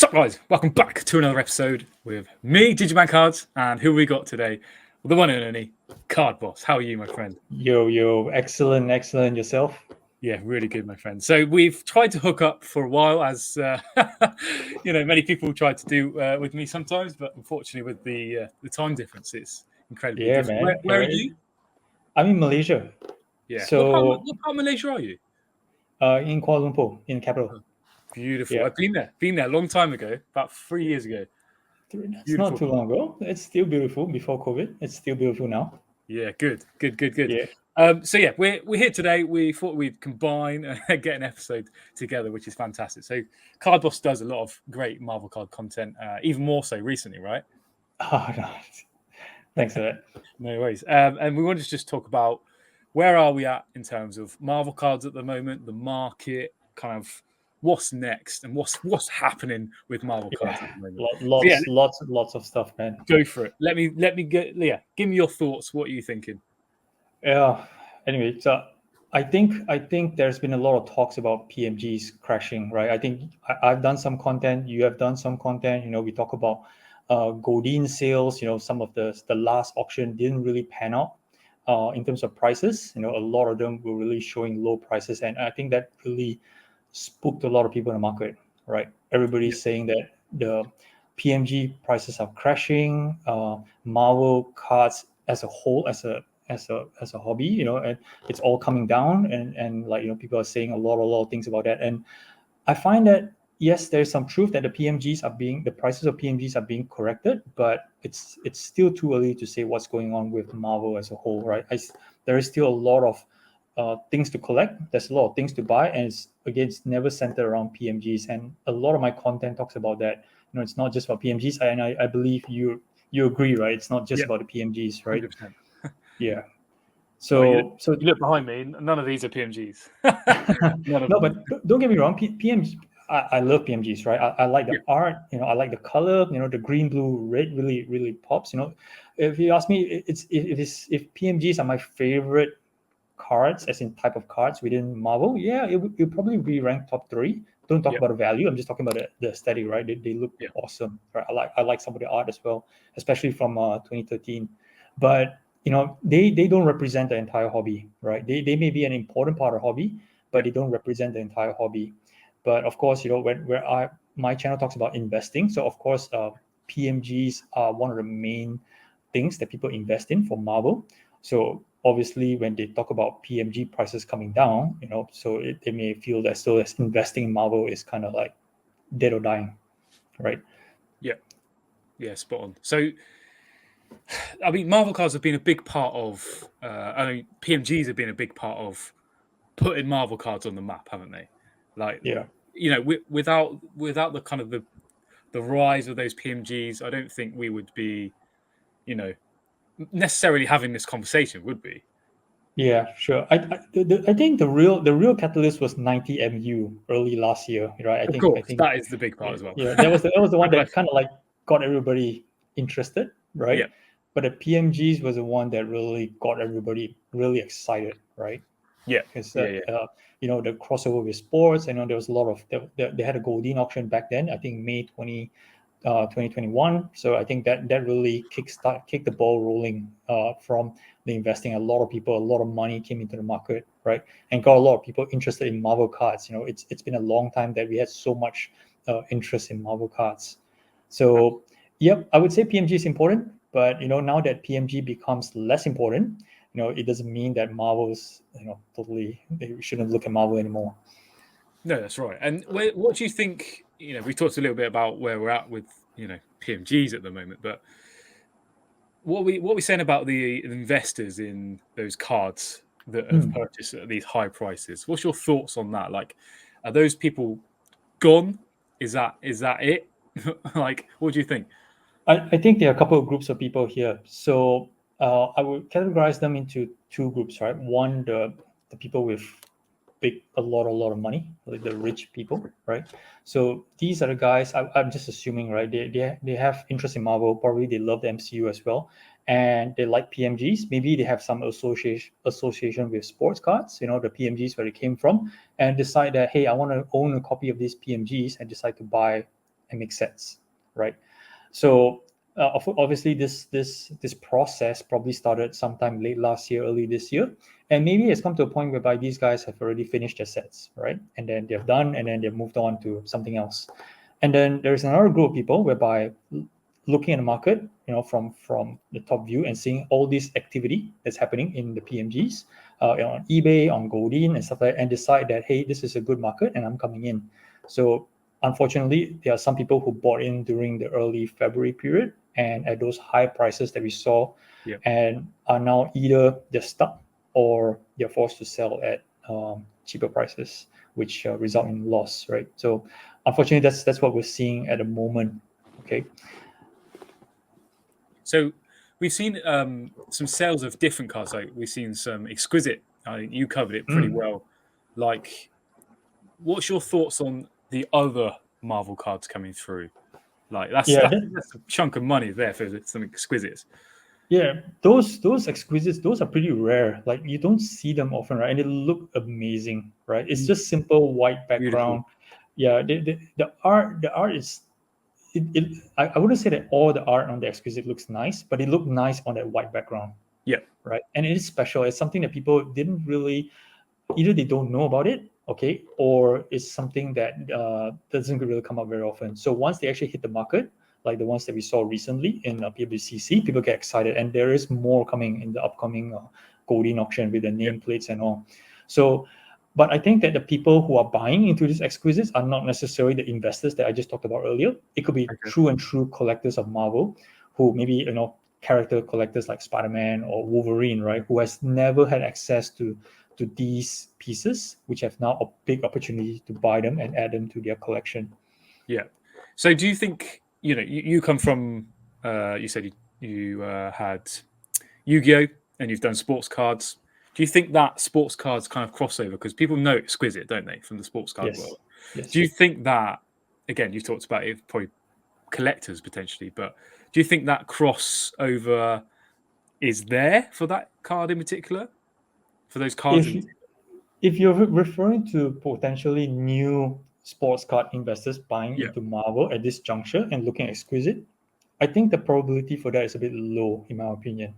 What's up, guys? Welcome back to another episode with me, Digiman Cards, and who we got today? Well, the one and only Card Boss. How are you, my friend? Yo, excellent. Yourself? Yeah, really good, my friend. So we've tried to hook up for a while, as many people try to do with me sometimes, but unfortunately, with the time difference, it's incredibly Yeah, different. man. Where are you? I'm in Malaysia. Yeah. So, what part of Malaysia are you? in Kuala Lumpur, in capital. Oh, beautiful. Yeah. I've been there. Been there a long time ago, about 3 years ago. It's not Beautiful. too long ago. It's still beautiful before COVID. It's still beautiful now. Yeah, good. Yeah. So yeah, we're here today. We thought we'd combine and get an episode together, which is fantastic. So Card Boss does a lot of great Marvel card content, even more so recently, right? Oh, no. Thanks for that. No worries. And we wanted to just talk about where are we at in terms of Marvel cards at the moment, the market, kind of what's next, and what's happening with Marvel cards at the moment. Lots of stuff, man. Go for it. Let me get give me your thoughts. What are you thinking? Yeah. Anyway, so I think there's been a lot of talks about PMGs crashing, right? I think I've done some content. You have done some content. We talk about Goldin sales. Some of the last auction didn't really pan out in terms of prices. A lot of them were really showing low prices, and I think that really spooked a lot of people in the market, right? Everybody's saying that the PMG prices are crashing. Marvel cards as a whole, as a hobby, and it's all coming down, and people are saying a lot of things about that, and I find that yes, there's some truth that the prices of PMGs are being corrected, but it's still too early to say what's going on with Marvel as a whole, right? There is still a lot of things to collect. There's a lot of things to buy, and it's never centered around PMGs. And a lot of my content talks about that. It's not just about PMGs, and I believe you agree, right? It's not just about the PMGs, right? 100%. Yeah. So you look behind me. None of these are PMGs. No, but don't get me wrong. PMG, I love PMGs, right? I like the art. I like the color. The green, blue, red really pops. If you ask me, if PMGs are my favorite cards, as in type of cards within Marvel, yeah, it probably be ranked top 3. Don't talk about the value. I'm just talking about the aesthetic, right? They look awesome, right? I like some of the art as well, especially from 2013. But they don't represent the entire hobby, right? They may be an important part of hobby, but they don't represent the entire hobby. But of course, my channel talks about investing, so of course PMGs are one of the main things that people invest in for Marvel. So obviously when they talk about PMG prices coming down, so they may feel that still as investing in Marvel is kind of like dead or dying, right? Yeah, spot on. So I mean, Marvel cards have been a big part of. PMGs have been a big part of putting Marvel cards on the map, haven't they? Without the kind of the rise of those PMGs, I don't think we would be, necessarily having this conversation, would we? Yeah, sure. I think the real catalyst was 90MU early last year, right? I think that is the big part as well. Yeah, that was the one that kind of like got everybody interested, right? Yeah. But the PMGs was the one that really got everybody really excited, right? Yeah. Because the crossover with sports, there was a lot of they had a Goldin auction back then. I think May 2021. So I think that really kicked the ball rolling from the investing. A lot of money came into the market, right, and got a lot of people interested in Marvel cards. It's been a long time that we had so much interest in Marvel cards. So I would say PMG is important, but now that PMG becomes less important, it doesn't mean that Marvel's totally they shouldn't look at Marvel anymore. No, that's right. And what do you think? We talked a little bit about where we're at with PMGs at the moment, but what are we saying about the investors in those cards that have purchased at these high prices? What's your thoughts on that? Like, are those people gone? Is that it? Like, what do you think? I think there are a couple of groups of people here. So I would categorize them into 2 groups, right? One, the people with a lot of money, like the rich people, right? So these are the guys. I'm just assuming, right? They have interest in Marvel. Probably they love the MCU as well, and they like PMGs. Maybe they have some association with sports cards. The PMGs where they came from, and decide that, hey, I want to own a copy of these PMGs, and decide to buy and make sets, right? So obviously this process probably started sometime late last year, early this year, and maybe it's come to a point whereby these guys have already finished their sets, right? And then they've done, and then they've moved on to something else. And then there's another group of people whereby looking at the market, from the top view and seeing all this activity that's happening in the PMGs, on eBay, on Goldin and stuff like that, and decide that, hey, this is a good market and I'm coming in. So unfortunately, there are some people who bought in during the early February period and at those high prices that we saw, and are now either they're stuck or they're forced to sell at cheaper prices, which result in loss, right? So unfortunately, that's what we're seeing at the moment. Okay. So we've seen some sales of different cards. Like we've seen some exquisite. I think you covered it pretty well. Like, what's your thoughts on the other Marvel cards coming through? Like that's a chunk of money there for some exquisites. Yeah, those exquisites, those are pretty rare. Like you don't see them often, right? And they look amazing, right? It's just simple white background. Beautiful. Yeah, the art is. I wouldn't say that all the art on the exquisite looks nice, but it looked nice on that white background. Yeah. Right. And it is special. It's something that people didn't really, either they don't know about it, okay, or it's something that doesn't really come up very often. So once they actually hit the market, like the ones that we saw recently in PWCC, people get excited, and there is more coming in the upcoming Goldin auction with the nameplates and all. So, but I think that the people who are buying into these exquisites are not necessarily the investors that I just talked about earlier. It could be true and true collectors of Marvel, who maybe character collectors like Spider-Man or Wolverine, right, who has never had access to these pieces, which have now a big opportunity to buy them and add them to their collection. Yeah. So do you think, you come from, you said you had Yu-Gi-Oh! And you've done sports cards. Do you think that sports cards kind of crossover? Because people know exquisite, don't they, from the sports card world? Yes. Do you think that, again, you've talked about it, probably collectors potentially, but do you think that crossover is there for that card in particular? For those cards if you're referring to potentially new sports card investors buying into Marvel at this juncture and looking at exquisite, I think the probability for that is a bit low, in my opinion,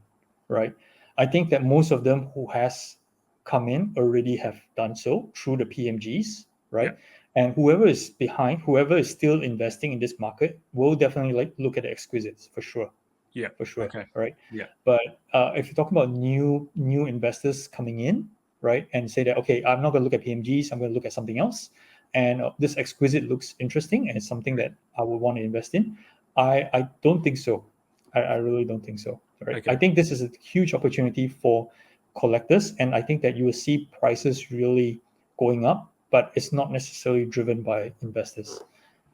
right? I think that most of them who has come in already have done so through the PMGs, right? And whoever is behind, whoever is still investing in this market, will definitely look at the exquisites for sure. Yeah, for sure. Okay. Right. Yeah. But if you talk about new investors coming in, right, and say that, okay, I'm not going to look at PMGs, I'm going to look at something else, and this exquisite looks interesting and it's something that I would want to invest in, I don't think so. I really don't think so. Right. I think this is a huge opportunity for collectors, and I think that you will see prices really going up, but it's not necessarily driven by investors.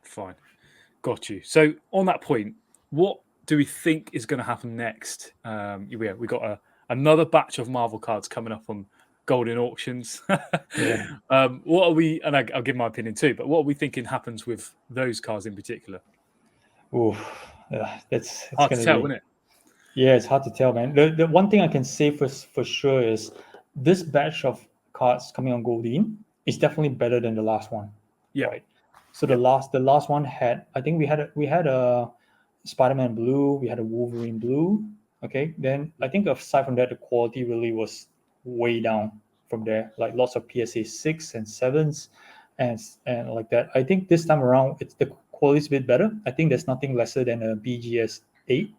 Fine. Got you. So on that point, what do we think is going to happen next? We got another batch of Marvel cards coming up on Goldin auctions. What are we? And I'll give my opinion too. But what are we thinking happens with those cards in particular? It's hard to tell, isn't it? Yeah, it's hard to tell, man. The one thing I can say for sure is this batch of cards coming on Goldin is definitely better than the last one. Yeah. Right. So the last one had, I think we had a Spider-Man blue, we had a Wolverine blue. Okay. Then I think aside from that, the quality really was way down from there. Like lots of PSA 6 and 7s and like that. I think this time around the quality is a bit better. I think there's nothing lesser than a BGS 8.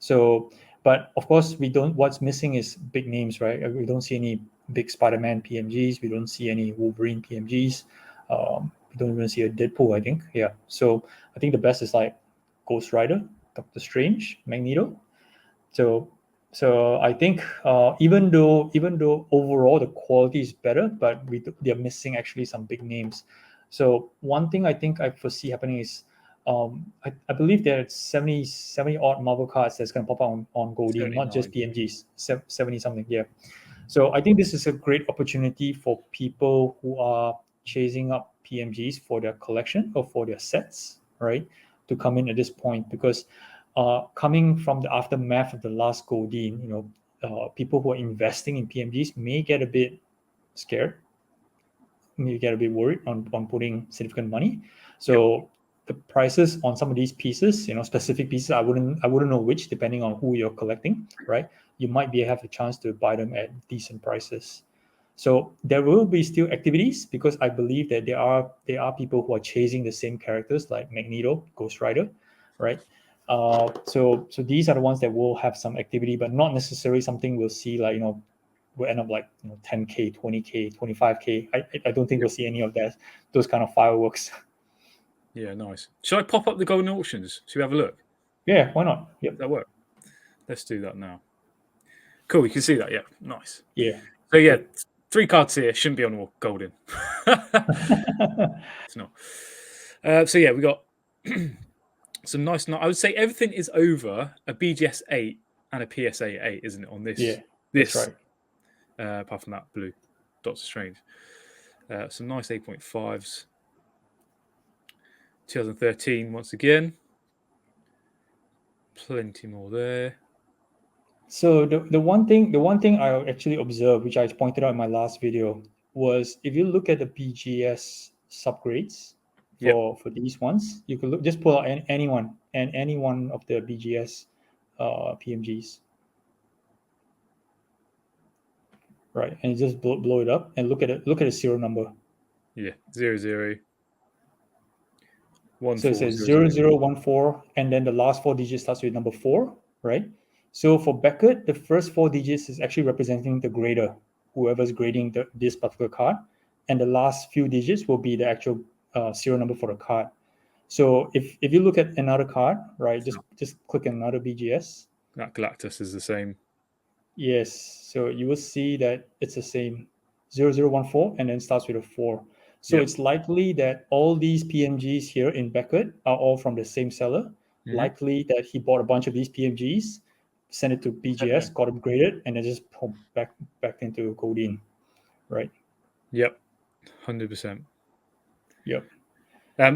So, but of course, what's missing is big names, right? We don't see any big Spider-Man PMGs. We don't see any Wolverine PMGs. We don't even see a Deadpool, I think. Yeah. So I think the best is like Ghost Rider, Doctor Strange, Magneto. So I think even though overall the quality is better, but they're missing actually some big names. So one thing I think I foresee happening is I believe there's 70 odd Marvel cards that's going to pop out on Goldin, not just PMGs, 70 something. Yeah. So I think this is a great opportunity for people who are chasing up PMGs for their collection or for their sets, right, to come in at this point, because coming from the aftermath of the last Goldin, people who are investing in PMGs may get a bit scared, may get a bit worried on putting significant money. So the prices on some of these pieces, specific pieces, I wouldn't know which, depending on who you're collecting, right? You might have a chance to buy them at decent prices. So there will be still activities, because I believe that there are people who are chasing the same characters like Magneto, Ghost Rider, right? So these are the ones that will have some activity, but not necessarily something we'll see like will end up like 10K, 20K, 25K. I don't think we'll see any of that, those kind of fireworks. Yeah, nice. Should I pop up the Goldin auctions? Should we have a look? Yeah, why not? Yep. Does that work? Let's do that now. Cool, you can see that. Yeah, nice. Yeah. So yeah, Good. 3 cards here shouldn't be on Goldin. It's not. So yeah, we got some nice. I would say everything is over a BGS 8 and a PSA 8, isn't it? On this. Yeah, this. that's right. Apart from that blue, Doctor Strange. Some nice 8.5s. 2013 once again. Plenty more there. So the one thing I actually observed, which I pointed out in my last video, was if you look at the BGS subgrades for these ones, you could just pull out any one of the BGS PMGs, right? And just blow it up and look at it. Look at the serial number. Yeah, 00. 14, so it says 0014, and then the last 4 digits starts with number 4, right? So for Beckett, the first 4 digits is actually representing the grader, whoever's grading this particular card, and the last few digits will be the actual serial number for the card. So if you look at another card, right, just click another BGS. That Galactus is the same. Yes, so you will see that it's the same, 0014, and then starts with a 4. So it's likely that all these PMGs here in Beckett are all from the same seller. Mm-hmm. Likely that he bought a bunch of these PMGs, sent it to BGS, got them graded, and then just pumped back into Goldin, right? Yep, 100%. Yep.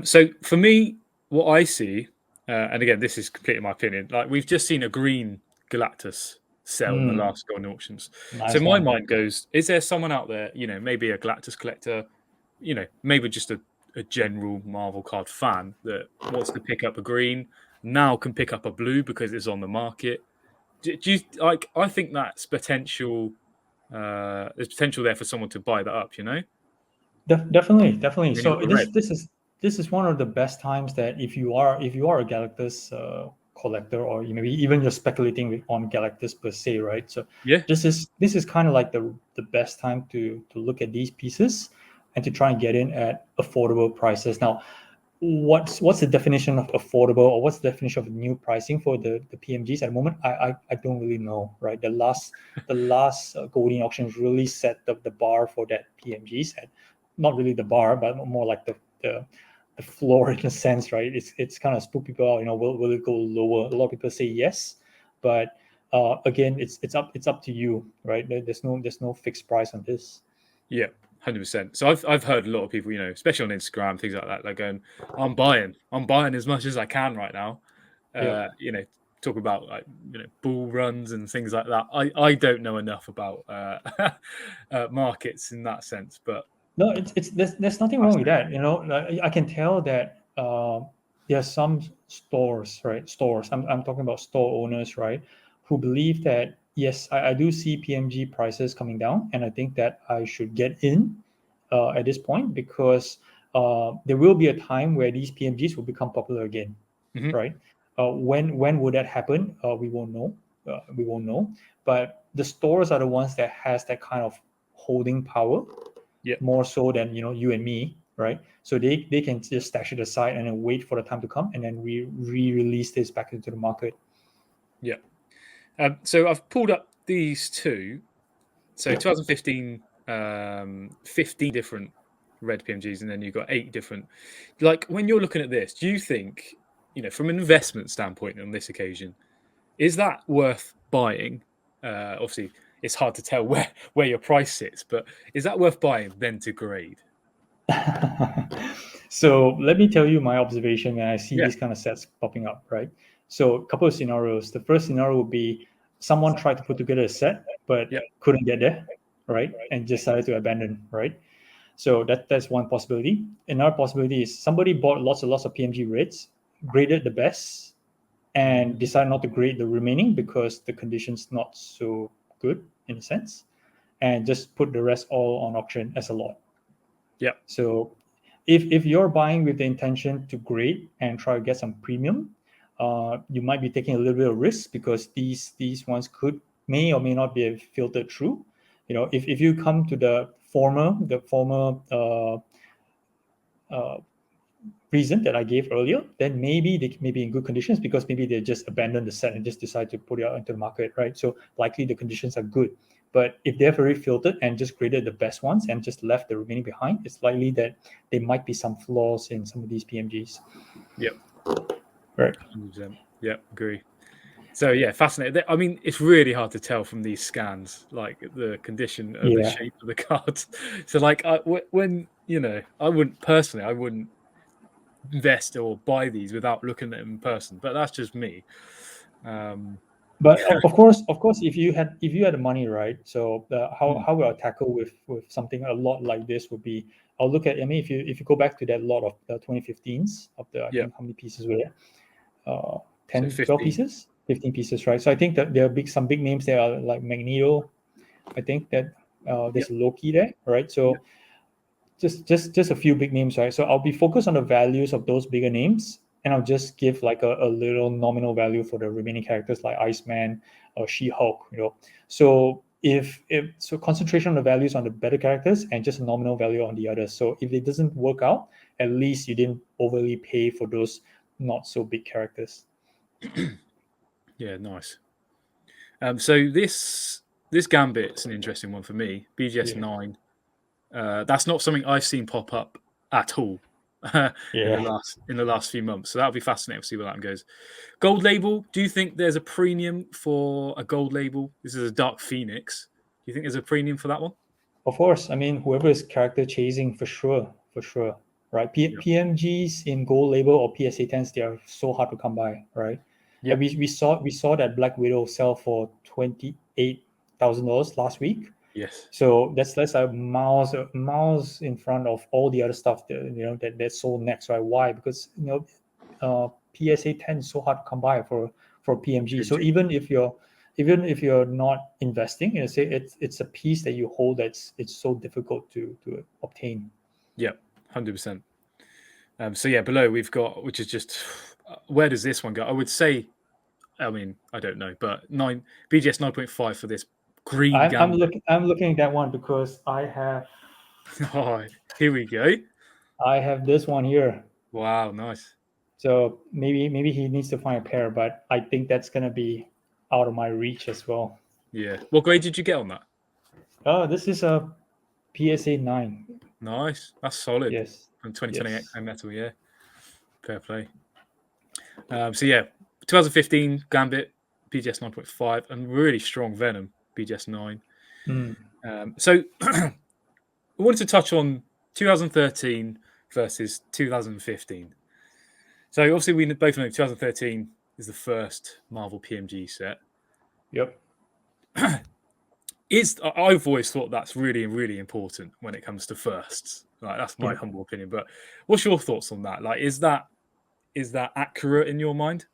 So for me, what I see, and again, this is completely my opinion, like we've just seen a green Galactus sell in the last Goldin auctions. Nice so my mind goes, is there someone out there, maybe a Galactus collector, maybe just a general Marvel card fan that wants to pick up a green, now can pick up a blue because it's on the market? Do you like? I think that's potential. There's potential there for someone to buy that up. Definitely. So this is one of the best times that if you are a Galactus collector, or maybe even you're speculating on Galactus per se, right? So this is kind of like the best time to look at these pieces and to try and get in at affordable prices. Now, what's the definition of affordable, or what's the definition of new pricing for the PMGs at the moment? I don't really know, right? The last Goldin auctions really set the bar for that PMGs at, not really the bar, but more like the floor in a sense, right? It's kind of spook people out. Will it go lower? A lot of people say yes, but again, it's up to you, right? There's no fixed price on this. Yeah, 100%. So I've heard a lot of people, especially on Instagram, things like that, they're going, I'm buying as much as I can right now. Talk about like bull runs and things like that. I don't know enough about markets in that sense, but no, there's nothing wrong with that. I can tell that there are some stores, right? I'm talking about store owners, right, who believe that yes, I do see PMG prices coming down, and I think that I should get in at this point, because there will be a time where these PMGs will become popular again, right? When would that happen? We won't know. But the stores are the ones that has that kind of holding power. More so than you and me, right? So they can just stash it aside and then wait for the time to come, and then we re-release this back into the market. Yeah. So I've pulled up these two. So 2015, 15 different red PMGs, and then you've got 8 different. Like, when you're looking at this, do you think, from an investment standpoint on this occasion, is that worth buying? Obviously, it's hard to tell where your price sits, but is that worth buying then to grade? So let me tell you my observation when I see these kind of sets popping up, right? So a couple of scenarios. The first scenario would be someone tried to put together a set but couldn't get there, right? And decided to abandon, right? So that's one possibility. Another possibility is somebody bought lots and lots of PMG raids, graded the best, and decided not to grade the remaining because the condition's not so good in a sense, and just put the rest all on auction as a lot. Yeah. So if you're buying with the intention to grade and try to get some premium, you might be taking a little bit of risk because these ones may or may not be filtered through. If you come to the former reason that I gave earlier, then maybe they may be in good conditions because maybe they just abandoned the set and just decide to put it out into the market, right? So likely the conditions are good. But if they've already filtered and just graded the best ones and just left the remaining behind, it's likely that there might be some flaws in some of these PMGs. Yep. Right. 100%. Yep, agree. So yeah, fascinating. I mean, it's really hard to tell from these scans, like the condition of the shape of the cards. So like, when I wouldn't invest or buy these without looking at them in person. But that's just me. But of course, if you had the money, right? So how will I tackle with something a lot like this would be, I'll look at. I mean, if you go back to that lot of the 2015s of the, I think how many pieces were there? 10, So 12 pieces, 15 pieces, right? So I think that there are some big names there, are like Magneto. I think that there's Loki there, right? So just a few big names, right? So I'll be focused on the values of those bigger names, and I'll just give like a little nominal value for the remaining characters like Iceman or She-Hulk, So if concentration on the values on the better characters and just a nominal value on the others. So if it doesn't work out, at least you didn't overly pay for those not so big characters. Yeah, nice. So this Gambit's an interesting one for me. BGS 9. That's not something I've seen pop up at all in the last few months. So that'll be fascinating to see where that one goes. Gold label. Do you think there's a premium for a gold label? This is a Dark Phoenix. Do you think there's a premium for that one? Of course. I mean, whoever is character chasing, for sure, right? PMGs in gold label or PSA 10s, they are so hard to come by, right? Yeah. We saw that Black Widow sell for $28,000 last week. Yes. So that's a miles in front of all the other stuff that's sold next, right? Why? Because PSA 10 is so hard to come by for PMG. So even if you're not investing, say it's a piece that you hold it's so difficult to obtain. Yeah, 100%. So yeah, below we've got, which is just, where does this one go? I would say, I mean, I don't know, but BGS 9.5 for this green Gambit. I'm looking at that one because I have. Oh, here we go. I have this one here. Wow, nice. So maybe he needs to find a pair, but I think that's gonna be out of my reach as well. Yeah. What grade did you get on that? This is a PSA 9. Nice. That's solid. Yes. From 2028 metal, yeah. Fair play. So yeah, 2015 Gambit, BGS 9.5, and really strong Venom, BGS 9. So I wanted to touch on 2013 versus 2015. So obviously we both know 2013 is the first Marvel PMG set. Yep. I've always thought that's really, really important when it comes to firsts. Like, that's my humble opinion. But what's your thoughts on that? Like, is that accurate in your mind?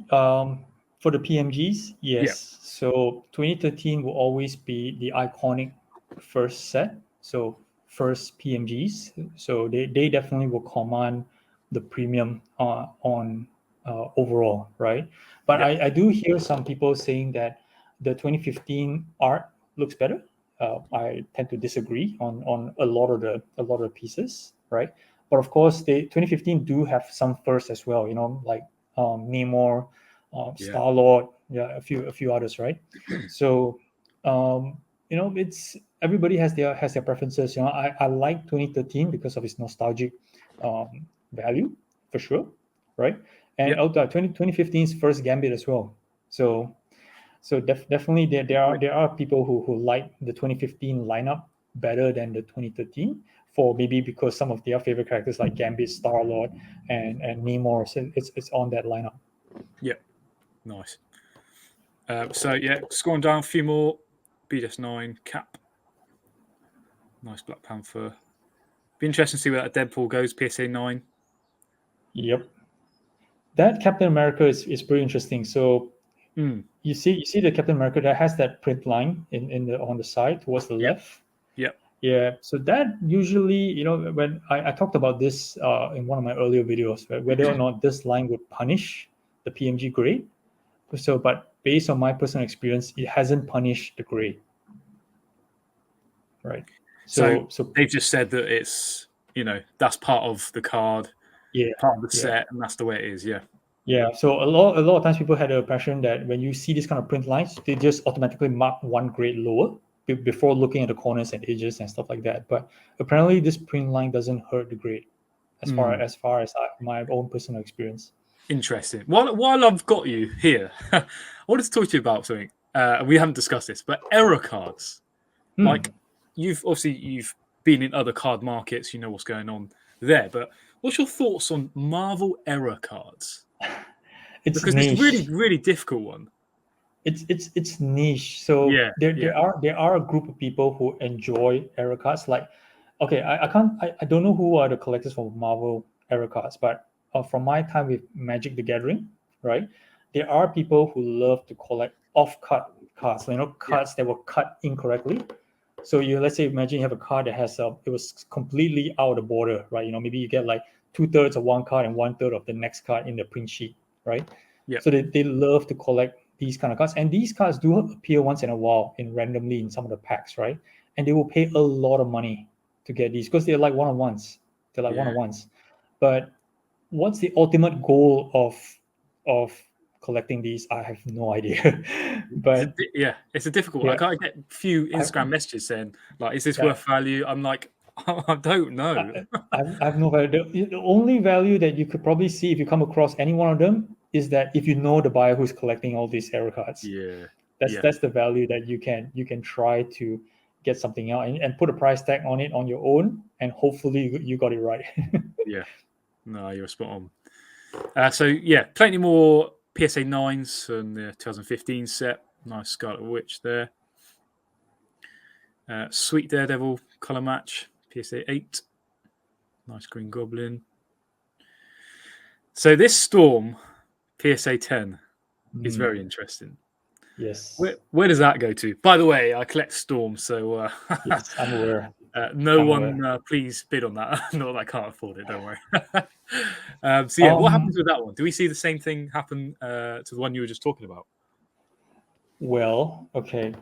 For the PMGs, yes. Yeah. So 2013 will always be the iconic first set. So first PMGs. So they definitely will command the premium on overall, right? But I do hear some people saying that the 2015 art looks better. I tend to disagree on a lot of the pieces, right? But of course, the 2015 do have some first as well. Like Namor, Star-Lord, a few others, right? So it's everybody has their preferences. I like 2013 because of its nostalgic value, for sure, right? And 2015's first Gambit as well. So definitely there are people who like the 2015 lineup better than the 2013, for maybe because some of their favorite characters like Gambit, Star-Lord, and Namor, so it's on that lineup. Yeah, nice. So yeah, scrolling down a few more. BGS 9 Cap. Nice Black Panther. Be interesting to see where that Deadpool goes. PSA 9. Yep. That Captain America is pretty interesting. So Mm. you see the Captain America that has that print line in the on the side towards the Yep. left. Yep. Yeah. So that usually, when I talked about this in one of my earlier videos, right, whether or not this line would punish the PMG grade. So, but based on my personal experience, it hasn't punished the grade. Right. So So they've just said that it's, that's part of the card, yeah, part of the yeah. set, and that's the way it is. Yeah. Yeah, so a lot of times people had the impression that when you see this kind of print lines, they just automatically mark one grade lower before looking at the corners and edges and stuff like that. But apparently, this print line doesn't hurt the grade, as far as my own personal experience. Interesting. While I've got you here, I wanted to talk to you about something. We haven't discussed this, but error cards. Like you've been in other card markets, you know what's going on there. But what's your thoughts on Marvel error cards? It's Because niche. it's really, really difficult one. It's niche. So Yeah, there are a group of people who enjoy error cards. Like, okay, I don't know who are the collectors for Marvel error cards, but from my time with Magic the Gathering, right, there are people who love to collect off-cut cards. Cards that were cut incorrectly. So let's say imagine you have a card that has it was completely out of the border, right? Maybe you get like 2/3 of one card and 1/3 of the next card in the print sheet, right? Yeah. So they love to collect these kind of cards, and these cards do appear once in a while randomly in some of the packs, right? And they will pay a lot of money to get these because they're like one-on-ones. But what's the ultimate goal of collecting these? I have no idea. But it's a difficult. yeah, I get a few Instagram messages saying like, "Is this worth value?" I'm like, I don't know. I have no value. The only value that you could probably see if you come across any one of them is that if you know the buyer who's collecting all these error cards. Yeah. That's the value that you can try to get something out and put a price tag on it on your own, and hopefully you got it right. Yeah. No, you're spot on. So yeah, plenty more PSA 9s from the 2015 set. Nice Scarlet Witch there. Sweet Daredevil color match, PSA 8. Nice Green Goblin. So this Storm, PSA 10, is very interesting. Yes. Where does that go to? By the way, I collect Storm, so yes, I'm aware. Please bid on that. Not that I can't afford it. Don't worry. So yeah, what happens with that one? Do we see the same thing happen to the one you were just talking about? Well, okay.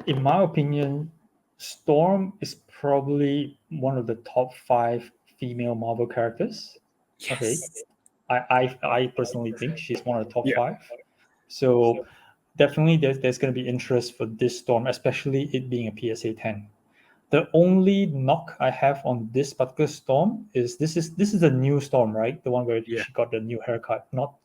In my opinion, Storm is probably one of the top 5 female Marvel characters. Yes. Okay. I personally think she's one of the top 5. So definitely there's going to be interest for this Storm, especially it being a PSA 10. The only knock I have on this particular Storm is this is a new Storm, right? The one where she got the new haircut, not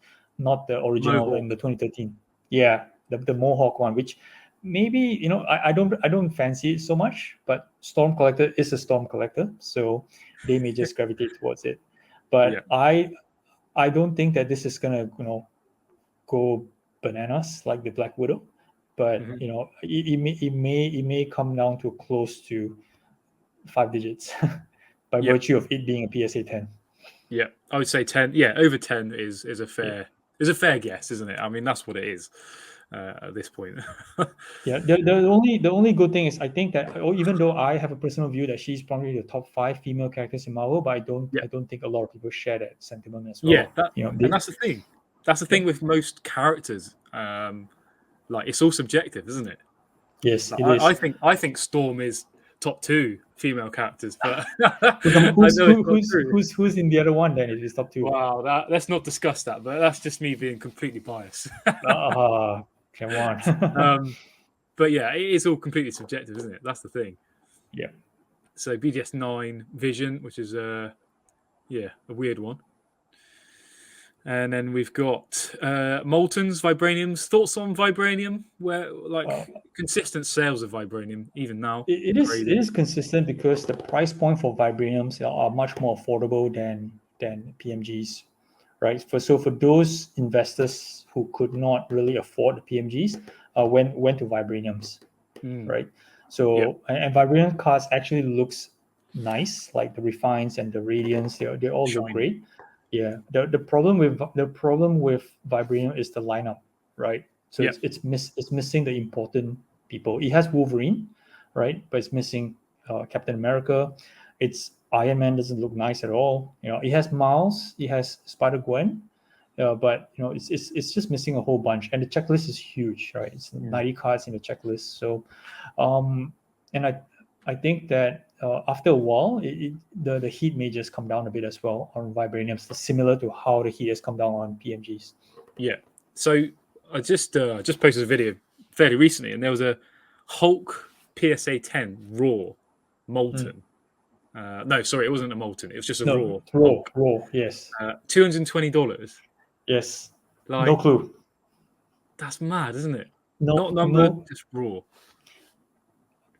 the original Mohawk. in the 2013. Yeah, the Mohawk one, which maybe I don't fancy it so much, but Storm Collector is a Storm Collector, so they may just gravitate towards it. But I don't think that this is gonna go bananas like the Black Widow, but it may come down to close to 5 digits by virtue of it being a PSA 10. Yeah, I would say 10. Yeah, over 10 is a fair guess, isn't it? I mean, that's what it is at this point. Yeah, the only good thing is I think that even though I have a personal view that she's probably the top 5 female characters in Marvel, but I don't think a lot of people share that sentiment as well. Yeah, and that's the thing. That's the thing with most characters. Like it's all subjective, isn't it? Yes, like, it is. I think Storm is top 2 female characters, but who's in the other one then? It is top 2. Wow, let's not discuss that. But that's just me being completely biased. Come on. But yeah, it is all completely subjective, isn't it? That's the thing. Yeah. So BDS 9 Vision, which is a weird one. And then we've got Molten's Vibraniums. Thoughts on Vibranium? Where consistent sales of Vibranium even now? It is consistent because the price point for Vibraniums are much more affordable than PMGs, right? For those investors who could not really afford the PMGs, went to Vibraniums, right? So and Vibranium cards actually looks nice, like the Refines and the Radiance, they all look Shiny. great. Yeah. The problem with Vibranium is the lineup, right? So Yeah. it's missing the important people. It has Wolverine, right? But it's missing Captain America. It's Iron Man doesn't look nice at all. It has Miles, it has Spider Gwen, but it's just missing a whole bunch, and the checklist is huge, right? It's 90 cards in the checklist. So, and I think that after a while, the heat may just come down a bit as well on Vibraniums, similar to how the heat has come down on PMGs. Yeah. So I just posted a video fairly recently, and there was a Hulk PSA 10 raw molten. No, sorry, it wasn't a molten. It was just a raw No, raw, Hulk. raw, yes, $220. yes. No Like, clue. that's mad, isn't it? Not No, numbered, no. just raw.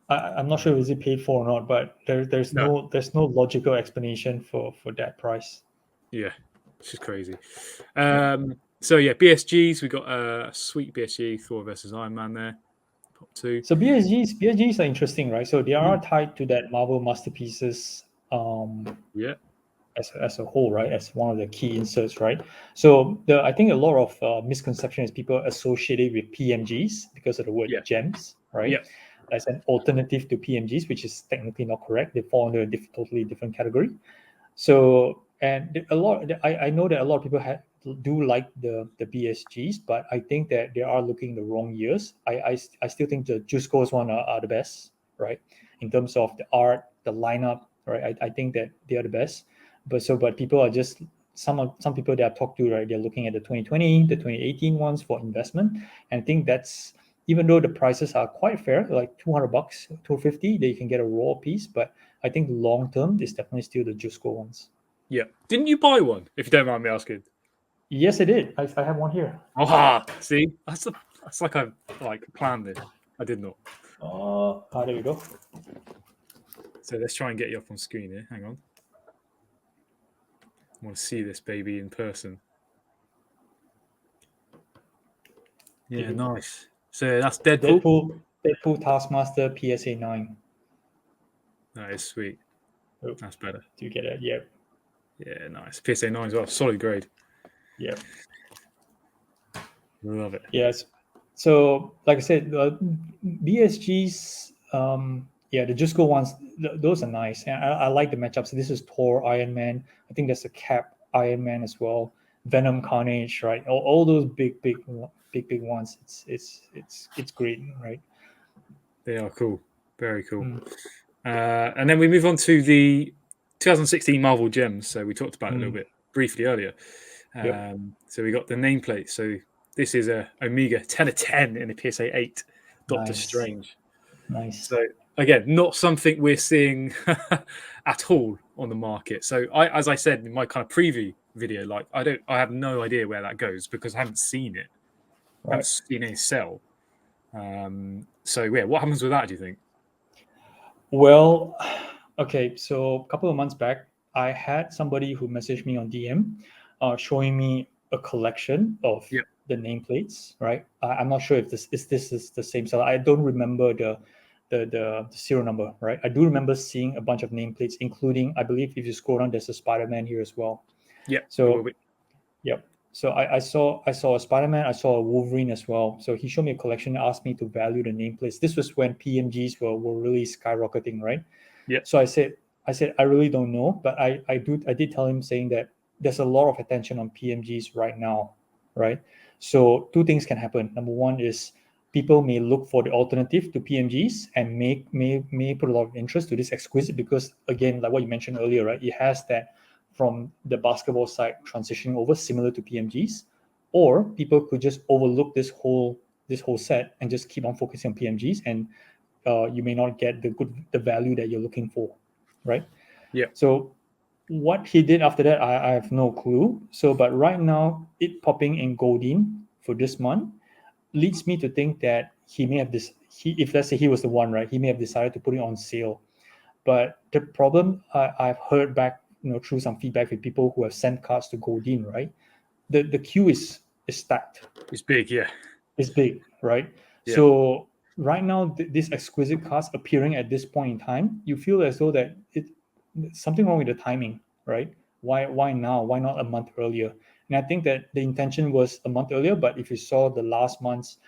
I'm not sure is it paid for or not, but there's No. no logical explanation for that price. Yeah, it's just crazy. Yeah. So yeah, BSGs. We got a sweet BSG Thor versus Iron Man there. Top 2. So BSGs are interesting, right? So they are tied to that Marvel masterpieces Yeah. as a whole, right? As one of the key inserts, right? So I think a lot of misconception is people associate it with PMGs because of the word Yeah. gems, right? Yeah. As an alternative to PMGs, which is technically not correct. They fall under a totally different category. So, and I know that a lot of people do like the BSGs, but I think that they are looking the wrong years. I still think the Jusco's one are the best, right? In terms of the art, the lineup, right? I think that they are the best. But people are just some people that I've talked to, right? They're looking at the 2020, the 2018 ones for investment, and I think that's, even though the prices are quite fair, like $200, $250, they can get a raw piece, but I think long term, it's definitely still the Jusco ones. Yeah. Didn't you buy one? If you don't mind me asking. Yes, I did. I have one here. See, that's like I planned it. I did not. There we go. So let's try and get you up on screen here. Hang on. I want to see this baby in person. Yeah, nice. So that's Deadpool. Deadpool Taskmaster PSA 9. That is sweet. Oh, That's better. do you get it? Yep. Yeah, nice. PSA 9 as well. Solid grade. Yep. Love it. Yes. So, like I said, BSGs, the Jusco ones, those are nice, and I like the matchups. This is Thor, Iron Man. I think there's a Cap Iron Man as well. Venom, Carnage, right? All those big ones. It's great, right? They are cool. Very cool. And then we move on to the 2016 Marvel Gems. So we talked about it a little bit briefly earlier. Yep. So we got the nameplate. So this is a Omega 10 of 10 in a PSA 8 Doctor Nice. Strange. Nice. So again, not something we're seeing at all on the market. So as I said in my kind of preview video, like I have no idea where that goes because I haven't seen it. I haven't seen any sell. So yeah, what happens with that, do you think? Well, okay, so a couple of months back, I had somebody who messaged me on DM, showing me a collection of the nameplates. Right, I'm not sure if this is the same seller. I don't remember the serial number. Right, I do remember seeing a bunch of nameplates, including, I believe, if you scroll down, there's a Spider-Man here as well. Yeah. So, yep. So I saw a Spider-Man, I saw a Wolverine as well. So he showed me a collection, asked me to value the nameplates. This was when PMGs were really skyrocketing, right? Yeah. So I said I really don't know, but I did tell him, saying that there's a lot of attention on PMGs right now, right? So two things can happen. Number one is people may look for the alternative to PMGs and may put a lot of interest to this exquisite, because again, like what you mentioned earlier, right? It has that from the basketball side transitioning over, similar to PMGs, or people could just overlook this whole set and just keep on focusing on PMGs, and you may not get the value that you're looking for, right? Yeah. So what he did after that, I have no clue. So, but right now, it popping in Goldin for this month leads me to think that he may have if let's say he was the one, right, he may have decided to put it on sale. But the problem, I've heard back, through some feedback with people who have sent cards to Goldin, right? The queue is stacked. It's big, yeah. It's big, right? Yeah. So right now, these exquisite cards appearing at this point in time, you feel as though that something wrong with the timing, right? Why now? Why not a month earlier? And I think that the intention was a month earlier, but if you saw the last one's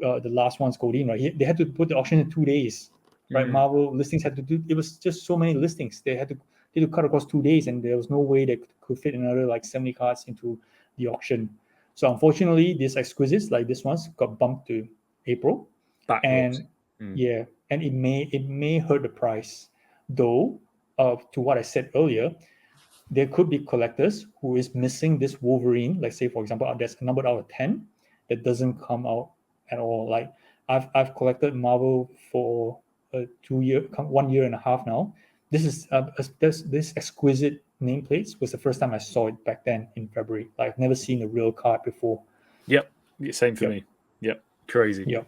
Goldin, right? They had to put the auction in 2 days, right? Marvel listings had to do. It was just so many listings. They had to cut across 2 days, and there was no way they could fit another like 70 cards into the auction. So unfortunately, these exquisites like this ones got bumped to April, Backlogs. and yeah, and it may hurt the price. Though, to what I said earlier, there could be collectors who is missing this Wolverine. Like say, for example, there's a number out of 10 that doesn't come out at all. Like I've collected Marvel for 1 year and a half now. This is this exquisite nameplates was the first time I saw it back then in February. Like I've never seen a real card before. Yep. Same for me. Yep. Crazy. Yep.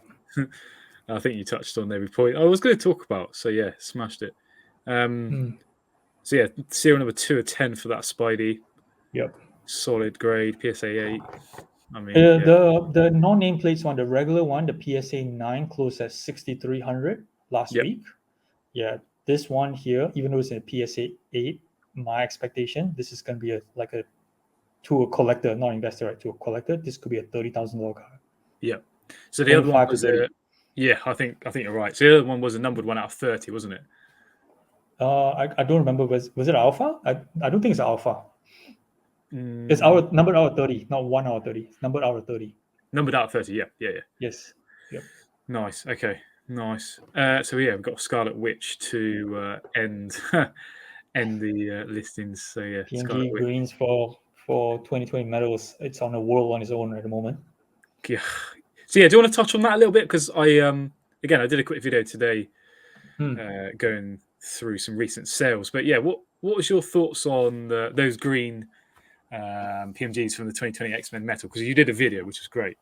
I think you touched on every point I was going to talk about. So yeah, smashed it. So yeah, serial number 2 of 10 for that Spidey. Yep. Solid grade, PSA 8. I mean, the non-name plates one, the regular one, the PSA 9 closed at 6,300 last week. Yeah, this one here, even though it's in a PSA 8, my expectation, this is going to be to a collector, not investor, right? To a collector, this could be a $30,000 card. Yeah. So the other one was I think you're right. So the other one was a numbered 1 out of 30, wasn't it? I don't remember. Was it alpha? I don't think it's alpha. It's numbered out of 30, not 1 out of 30. It's numbered out of 30. Numbered out of 30, yeah. Yes. Yep. Nice. Okay. Nice. So yeah, we've got Scarlet Witch to end the listings. So yeah, PMG greens for 2020 medals. It's on a world on its own at the moment. Yeah. So yeah, do you want to touch on that a little bit? Because I did a quick video today going through some recent sales. But yeah, what was your thoughts on those green PMGs from the 2020 X-Men Metal? Because you did a video, which was great.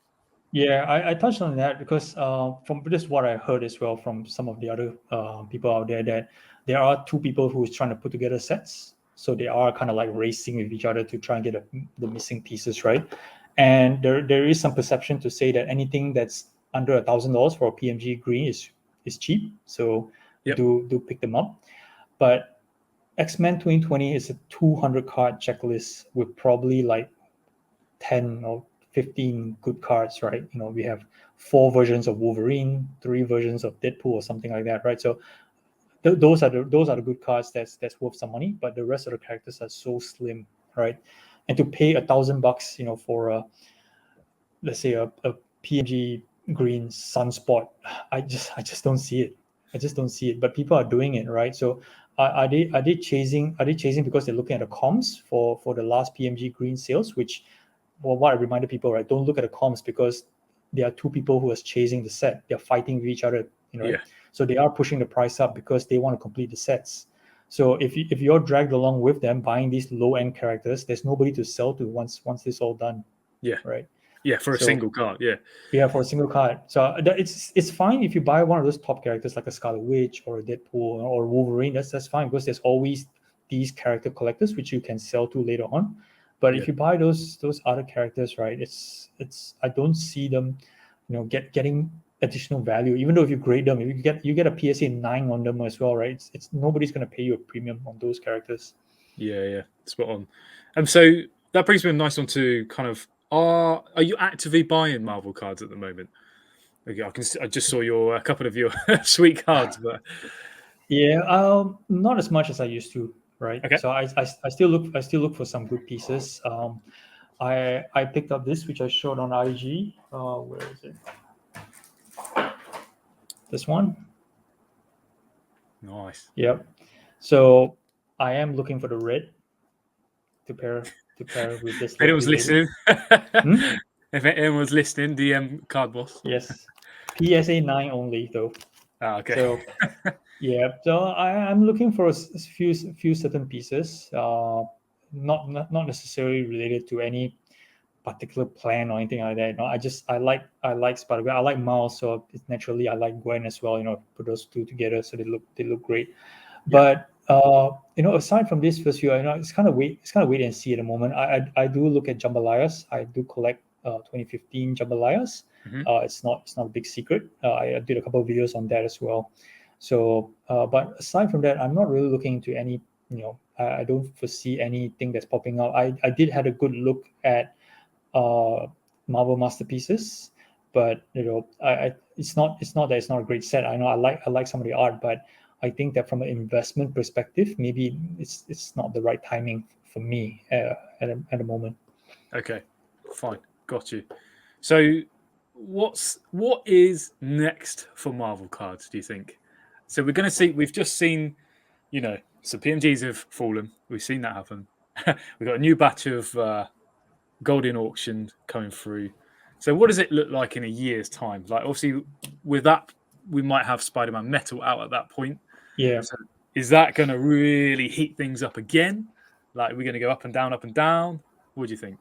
Yeah, I touched on that because from just what I heard as well from some of the other people out there, that there are two people who is trying to put together sets. So they are kind of like racing with each other to try and get the missing pieces, right? And there is some perception to say that anything that's under $1,000 for a PMG green is cheap. So do pick them up. But X-Men 2020 is a 200 card checklist with probably like 10 or 15 good cards, right? You know, we have 4 versions of Wolverine, 3 versions of Deadpool or something like that, right? So those are the good cards that's worth some money, but the rest of the characters are so slim, right? And to pay $1,000, you know, for let's say a PMG green Sunspot, I just don't see it. I just don't see it. But people are doing it, right? So are they chasing because they're looking at the comms for the last PMG green sales, which, well, what I reminded people, right? Don't look at the comms because there are two people who are chasing the set. They're fighting with each other, you know. Yeah. So they are pushing the price up because they want to complete the sets. So if you're dragged along with them buying these low end characters, there's nobody to sell to once it's all done. Yeah. Right. Yeah, for a single card. Yeah. Yeah, for a single card. So it's fine if you buy one of those top characters like a Scarlet Witch or a Deadpool or Wolverine. That's fine because there's always these character collectors which you can sell to later on. But if you buy those other characters, right, it's I don't see them, you know, getting additional value. Even though if you grade them, if you get a PSA 9 on them as well, right? It's nobody's going to pay you a premium on those characters. Yeah, spot on. And so that brings me a nice one to kind of are you actively buying Marvel cards at the moment? Okay, I just saw a couple of your sweet cards, but not as much as I used to. Right. Okay. So I still look for some good pieces. I picked up this which I showed on IG. Where is it? This one. Nice. Yep. So I am looking for the red to pair with this. If anyone's listening, if anyone was listening, DM Card Boss. Yes. PSA 9 only though. Okay. So yeah, so I'm looking for a few certain pieces, not necessarily related to any particular plan or anything like that. You know, I like Spider-Man, I like Miles, so naturally I like Gwen as well. You know, put those two together, so they look great. But you know, aside from this first few, you know, it's kind of wait and see at the moment. I do look at jambalayas. I do collect 2015 jambalayas. Mhm. It's not a big secret. I did a couple of videos on that as well. So, but aside from that, I'm not really looking into any. I don't foresee anything that's popping out. I did had a good look at Marvel masterpieces, but it's not that it's not a great set. I know I like some of the art, but I think that from an investment perspective, maybe it's not the right timing for me at the moment. Okay, fine, got you. So, what is next for Marvel cards? Do you think? So we're going to see. We've just seen, so PMGs have fallen. We've seen that happen. We've got a new batch of Goldin auction coming through. So what does it look like in a year's time? Like obviously with that, we might have Spider-Man Metal out at that point. Yeah. So is that going to really heat things up again? Like we're going to go up and down, up and down? What do you think?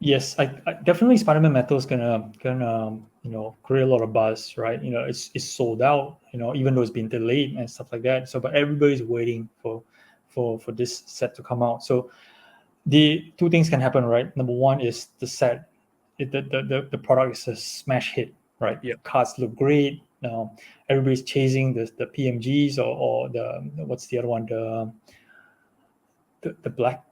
Yes, I definitely Spider-Man Metal is gonna create a lot of buzz, right? It's sold out, even though it's been delayed and stuff like that. So, but everybody's waiting for this set to come out. So, the two things can happen, right? Number one is the set, the product is a smash hit, right? Yeah. Cards look great. Everybody's chasing the PMGs or the what's the other one, the black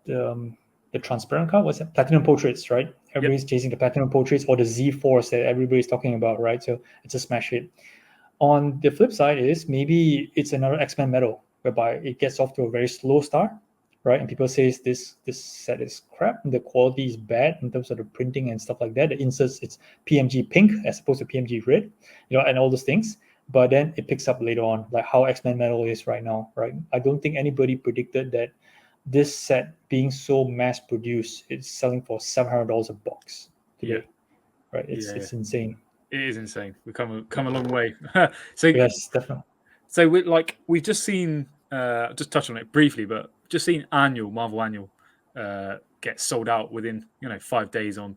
the transparent card, what's it? Platinum portraits, right? Everybody's chasing the platinum portraits or the Z Force that everybody's talking about, right? So it's a smash hit. On the flip side is maybe it's another X-Men Metal whereby it gets off to a very slow start, right? And people say this set is crap and the quality is bad in terms of the printing and stuff like that. The inserts, it's PMG pink as opposed to PMG red, and all those things. But then it picks up later on, like how X-Men Metal is right now, right? I don't think anybody predicted that this set being so mass produced, it's selling for $700 a box today, right? It's insane. It is insane. We've come a long way. So Yes, definitely. So we've just seen just touch on it briefly, but just seen Marvel annual get sold out within 5 days on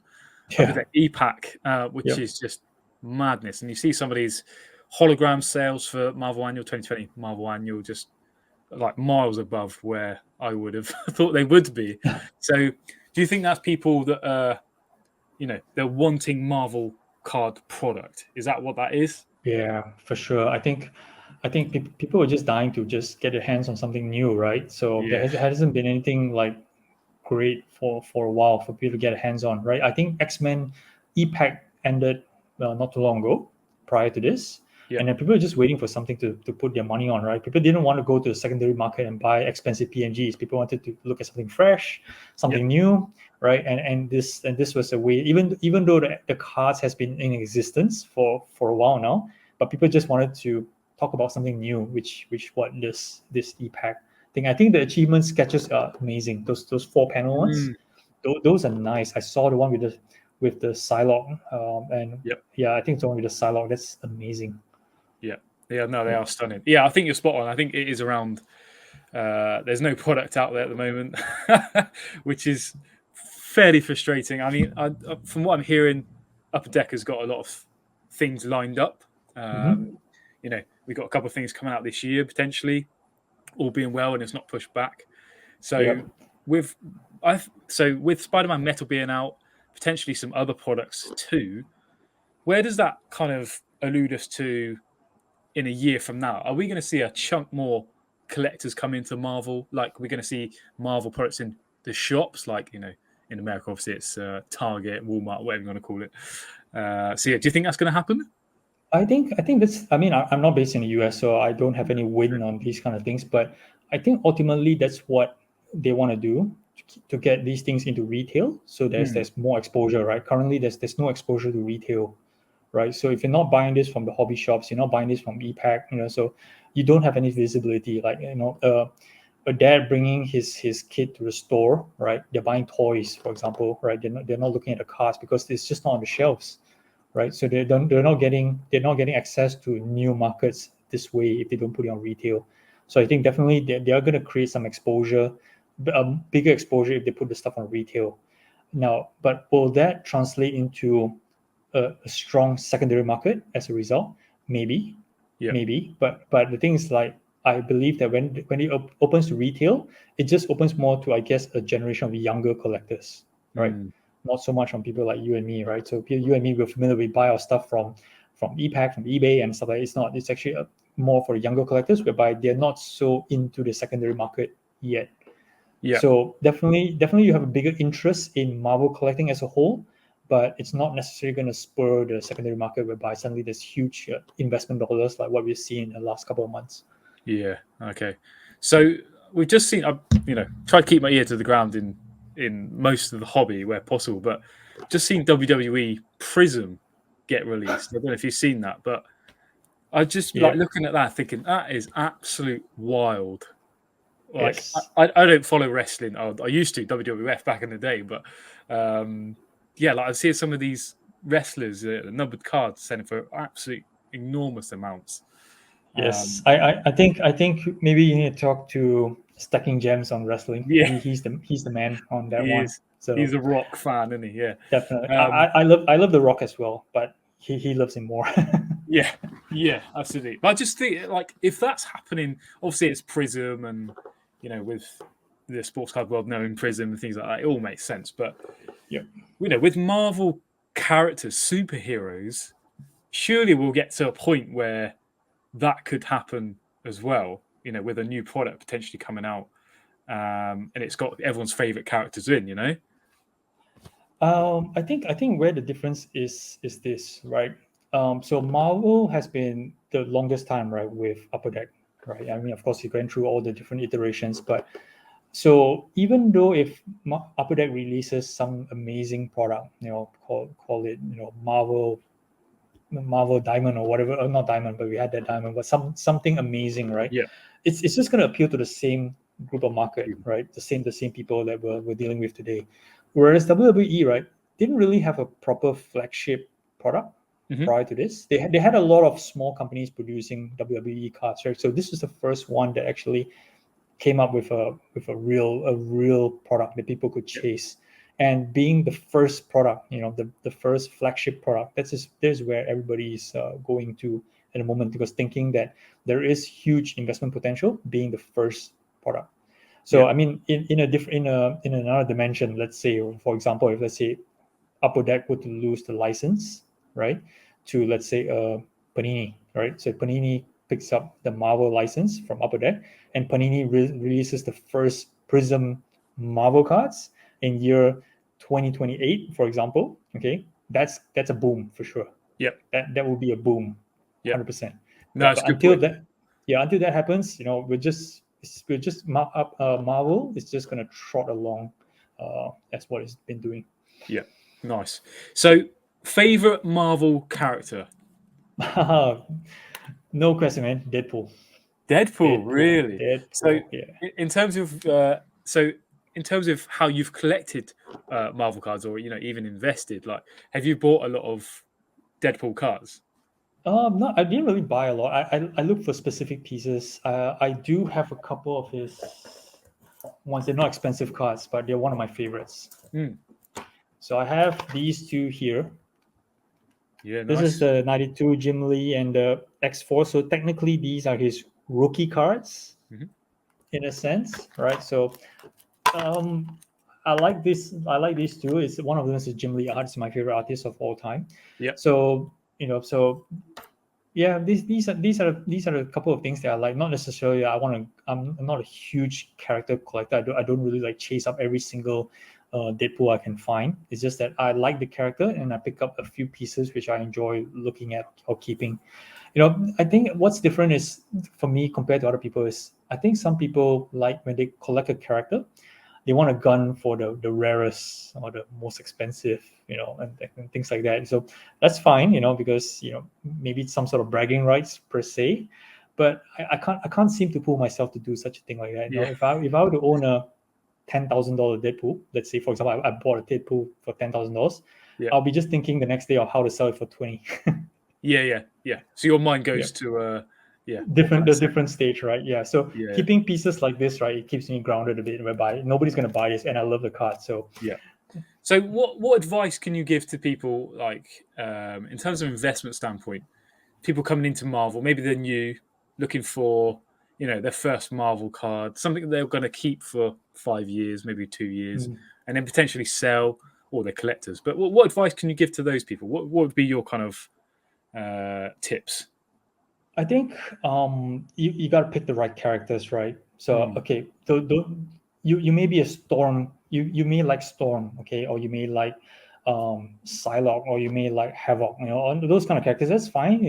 over the e-pack, which is just madness. And you see some of these hologram sales for Marvel annual 2020, Marvel annual just like miles above where I would have thought they would be. So do you think that's people that they're wanting Marvel card product? Is that what that is? Yeah, for sure. I think people are just dying to just get their hands on something new, right? So there hasn't been anything like great for a while for people to get hands on, right? I think X-Men e-pack ended not too long ago prior to this. And then people are just waiting for something to put their money on, right? People didn't want to go to the secondary market and buy expensive PMGs. People wanted to look at something fresh, something new, right? And this was a way, even though the cards has been in existence for a while now, but people just wanted to talk about something new, which what this e-pack thing. I think the achievement sketches are amazing. Those 4-panel ones, those are nice. I saw the one with the Psylocke, and I think it's the one with the Psylocke. That's amazing. Yeah, no, they are stunning. Yeah, I think you're spot on. I think it is around. There's no product out there at the moment, which is fairly frustrating. I mean, from what I'm hearing, Upper Deck has got a lot of things lined up. We've got a couple of things coming out this year potentially, all being well, and it's not pushed back. So with Spider-Man Metal being out, potentially some other products too. Where does that kind of allude us to in a year from now? Are we going to see a chunk more collectors come into Marvel? Like we're going to see Marvel products in the shops, like in America, obviously it's Target, Walmart, whatever you want to call it. So yeah, do you think that's going to happen? I think that's. I mean, I'm not based in the US, so I don't have any win on these kind of things. But I think ultimately that's what they want to do to get these things into retail. So there's more exposure, right? Currently, there's no exposure to retail, right? So if you're not buying this from the hobby shops, you're not buying this from e-pack, so you don't have any visibility. Like a dad bringing his kid to the store, right? They're buying toys, for example, right? They're not looking at the cards because it's just not on the shelves, right? So they're not getting access to new markets this way if they don't put it on retail. So I think definitely they are going to create some exposure, a bigger exposure if they put the stuff on retail. Now, but will that translate into a strong secondary market as a result? Maybe. But the thing is, like, I believe that when it opens to retail, it just opens more to, I guess, a generation of younger collectors, right? not so much on people like you and me, right? So you and me, we're familiar, we buy our stuff from ePack, from eBay and stuff like that. It's not, it's actually more for younger collectors, whereby they're not so into the secondary market yet. Yeah. So definitely you have a bigger interest in Marvel collecting as a whole, but it's not necessarily going to spur the secondary market whereby suddenly there's huge investment dollars like what we've seen in the last couple of months. Yeah. Okay. So we've just seen. I, tried to keep my ear to the ground in most of the hobby where possible, but just seen WWE Prism get released. I don't know if you've seen that, but I just like looking at that, thinking that is absolute wild. Like Yes. I don't follow wrestling. I used to WWF back in the day, but like I see some of these wrestlers, the numbered cards selling for absolute enormous amounts. Yes, I think maybe you need to talk to Stacking Gems on wrestling. Yeah, He's the man on that he one. is. So He's a Rock fan, isn't he? Yeah, definitely, I love the Rock as well, but he loves him more. yeah, absolutely. But I just think like if that's happening, obviously it's Prism, and with the sports card world knowing Prism and things like that, it all makes sense. But with Marvel characters, superheroes, surely we'll get to a point where that could happen as well. With a new product potentially coming out, and it's got everyone's favorite characters in. I think where the difference is this, right? So Marvel has been the longest time, right, with Upper Deck, right? I mean, of course, you're going through all the different iterations, but so even though if Upper Deck releases some amazing product, call it, Marvel Diamond or whatever, or not Diamond, but we had that Diamond, but something amazing, right? Yeah. It's just going to appeal to the same group of market, right? The same people that we're dealing with today. Whereas WWE, right, didn't really have a proper flagship product prior to this. They had a lot of small companies producing WWE cards, right? So this was the first one that actually came up with a real product that people could chase. And being the first product, the first flagship product, there's where everybody's going to at the moment, because thinking that there is huge investment potential being the first product. So I mean, in another dimension, let's say, for example, if let's say Upper Deck were to lose the license, right, to let's say Panini, right? So Panini picks up the Marvel license from Upper Deck, and Panini releases the first Prism Marvel cards in year 2028, for example. Okay, that's a boom for sure. Yep. That will be a boom, 100%. No, it's but a good point. until that happens, we're just Marvel is just gonna trot along. That's what it's been doing. Yeah, nice. So, favorite Marvel character? No question, man. Deadpool. Deadpool, really? Deadpool, So, yeah. in terms of in terms of how you've collected Marvel cards, or even invested, like, have you bought a lot of Deadpool cards? No, I didn't really buy a lot. I look for specific pieces. I do have a couple of his ones. They're not expensive cards, but they're one of my favorites. So I have these two here. Yeah, This is the 92 Jim Lee and the X4. So technically, these are his rookie cards, in a sense, right? So, I like this. I like these two. It's one of them is Jim Lee Art. It's my favorite artist of all time. Yeah. So yeah, these are a couple of things that I like. Not necessarily I'm not a huge character collector. I don't really like chase up every single Deadpool I can find. It's just that I like the character and I pick up a few pieces which I enjoy looking at or keeping. I think what's different is for me compared to other people is I think some people like when they collect a character, they want a gun for the rarest or the most expensive, and things like that. So that's fine, because maybe it's some sort of bragging rights per se, but I can't seem to pull myself to do such a thing like that. If I were to own a $10,000 Deadpool, let's say for example, I bought a Deadpool for $10,000, I'll be just thinking the next day of how to sell it for 20. Yeah. So your mind goes to different stage, right? Yeah. So keeping pieces like this, right, it keeps me grounded a bit, whereby nobody's going to buy this, and I love the card. So So what advice can you give to people, like in terms of investment standpoint, people coming into Marvel, maybe they're new, looking for their first Marvel card, something they're going to keep for 5 years, maybe 2 years, and then potentially sell, or they're collectors. But what advice can you give to those people? What would be your kind of tips? I think you got to pick the right characters, right? So okay, you may be a Storm, you may like Storm, okay, or you may like Psylocke, or you may like Havoc, those kind of characters. That's fine,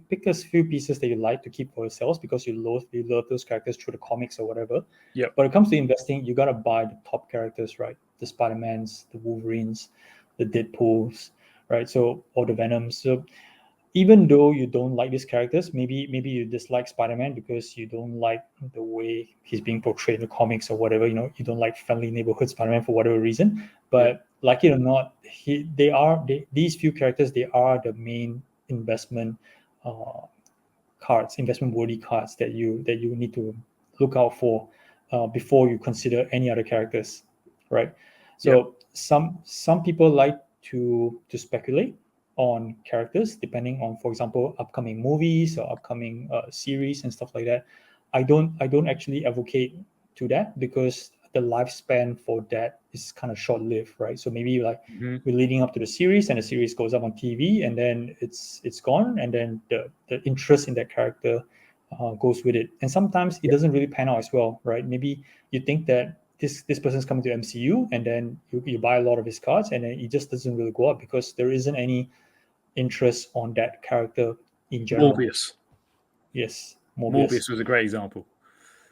pick a few pieces that you like to keep for yourselves because you love those characters through the comics or whatever. Yep. But when it comes to investing, you got to buy the top characters, right? The Spider-Mans, the Wolverines, the Deadpools, right? So, or the Venoms. So even though you don't like these characters, maybe you dislike Spider-Man because you don't like the way he's being portrayed in the comics or whatever, you don't like friendly neighborhood Spider-Man for whatever reason. But like it or not, these few characters, they are the main investment cards, investment worthy cards that you need to look out for before you consider any other characters, right? So some people like to speculate on characters depending on, for example, upcoming movies or upcoming series and stuff like that. I don't actually advocate to that because the lifespan for that is kind of short-lived, right? So maybe like we're leading up to the series and the series goes up on TV and then it's gone, and then the interest in that character goes with it. And sometimes it doesn't really pan out as well, right? Maybe you think that this person's coming to MCU and then you buy a lot of his cards and then it just doesn't really go up because there isn't any interest on that character in general. Morbius. Yes, Morbius was a great example.